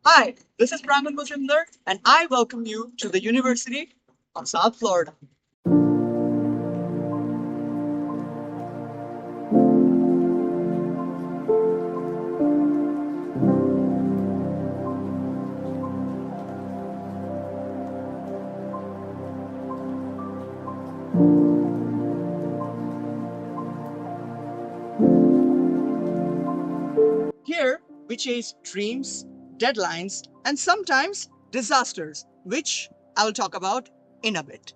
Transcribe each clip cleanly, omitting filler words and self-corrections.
Hi, this is Rahman and I welcome you to the University of South Florida. Here, we chase dreams, deadlines, and sometimes disasters, which I will talk about in a bit.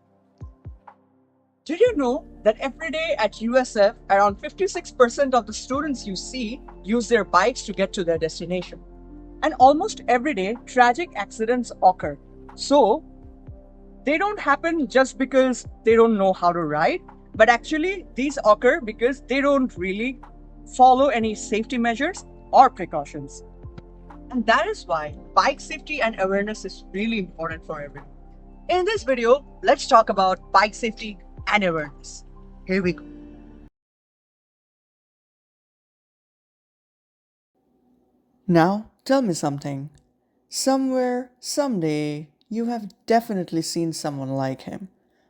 Did you know that every day at USF, around 56% of the students you see use their bikes to get to their destination? And almost every day, tragic accidents occur. So, they don't happen just because they don't know how to ride, but actually, these occur because they don't really follow any safety measures or precautions. And that is why bike safety and awareness is really important for everyone. In this video, let's talk about bike safety and awareness. Here we go. Now, tell me something. Somewhere, someday, you have definitely seen someone like him.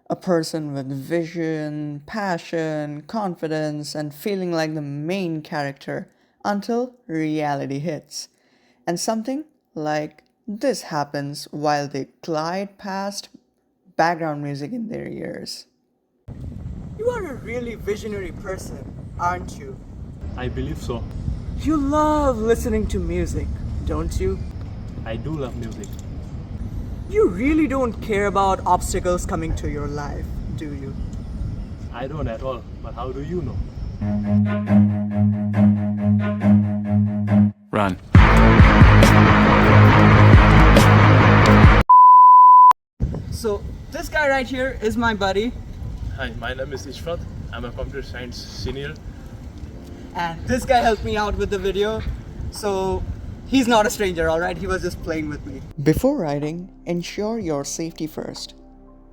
A person with vision, passion, confidence, and feeling like the main character until reality hits. And something like this happens while they glide past background music in their ears. You are a really visionary person, aren't you? I believe so. You love listening to music, don't you? I do love music. You really don't care about obstacles coming to your life, do you? I don't at all, but how do you know? Run. So, this guy right here is my buddy, Hi, my name is Ishfat. I'm a computer science senior. and this guy helped me out with the video. So, he's not a stranger, alright? He was just playing with me. Before riding, ensure your safety first.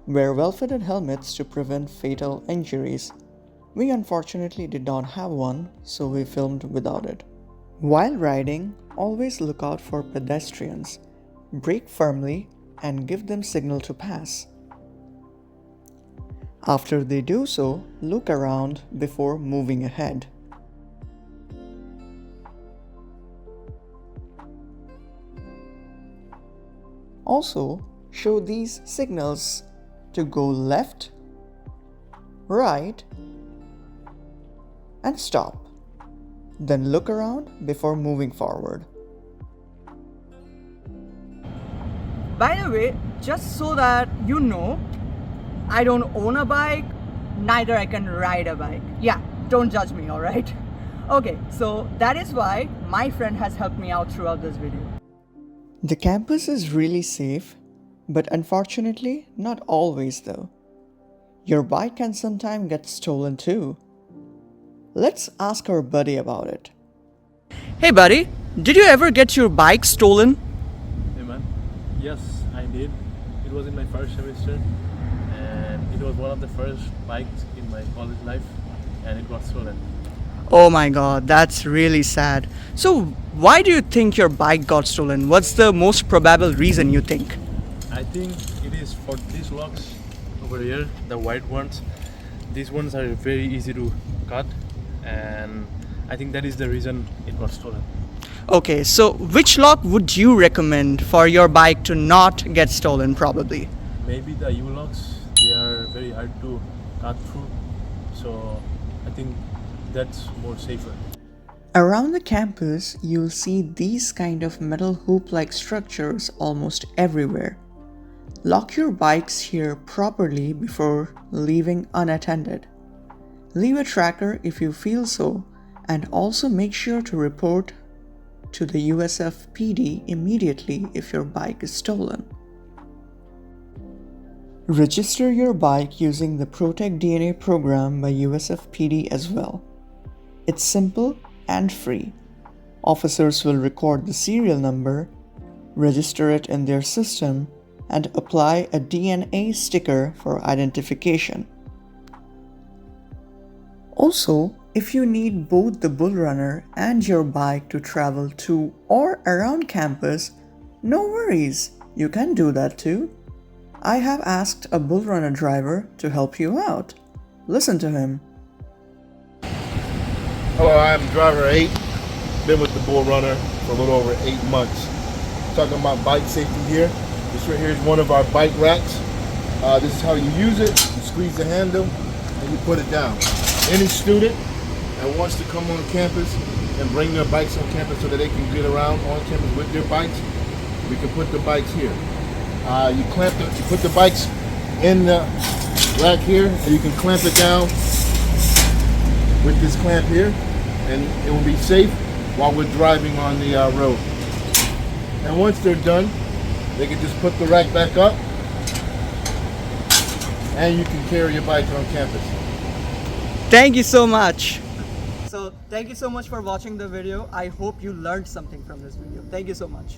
Wear well-fitted helmets to prevent fatal injuries. We unfortunately did not have one, so we filmed without it. While riding, always look out for pedestrians. Brake firmly and give them signal to pass. After they do so, look around before moving ahead. Also, show these signals to go left, right, and stop. Then look around before moving forward. By the way, just so that you know, I don't own a bike, neither I can ride a bike. Yeah, don't judge me, alright? Okay, so that is why my friend has helped me out throughout this video. The campus is really safe, but unfortunately, not always though. Your bike can sometimes get stolen too. Let's ask our buddy about it. Hey buddy, did you ever get your bike stolen? Hey man. Yes, I did. It was in my first semester and it was one of the first bikes in my college life and it got stolen. Oh my god, that's really sad. So, why do you think your bike got stolen? What's the most probable reason you think? I think it is for these locks over here, the white ones. These ones are very easy to cut and I think that is the reason it got stolen. Okay, so which lock would you recommend for your bike to not get stolen probably? Maybe the U locks, they are very hard to cut through, so I think that's more safer. Around the campus, you'll see these kind of metal hoop-like structures almost everywhere. Lock your bikes here properly before leaving unattended. Leave a tracker if you feel so, and also make sure to report to the USF PD immediately if your bike is stolen. Register your bike using the Protect DNA program by USF PD as well. It's simple and free. Officers will record the serial number, register it in their system, and apply a DNA sticker for identification. Also, if you need both the Bull Runner and your bike to travel to or around campus, No worries, you can do that too. I have asked a bull runner driver to help you out. Listen to him. Hello, I'm driver 8. Been with the Bull Runner for a little over 8 months. Talking about bike safety here. This right here is one of our bike racks. This is how you use it. You squeeze the handle and you put it down. Any student that wants to come on campus and bring their bikes on campus so that they can get around on campus with their bikes, we can put the bikes here. You put the bikes in the rack here, and you can clamp it down with this clamp here, and it will be safe while we're driving on the road. And once they're done, they can just put the rack back up, and you can carry your bike on campus. Thank you so much. So thank you so much for watching the video. I hope you learned something from this video. Thank you so much.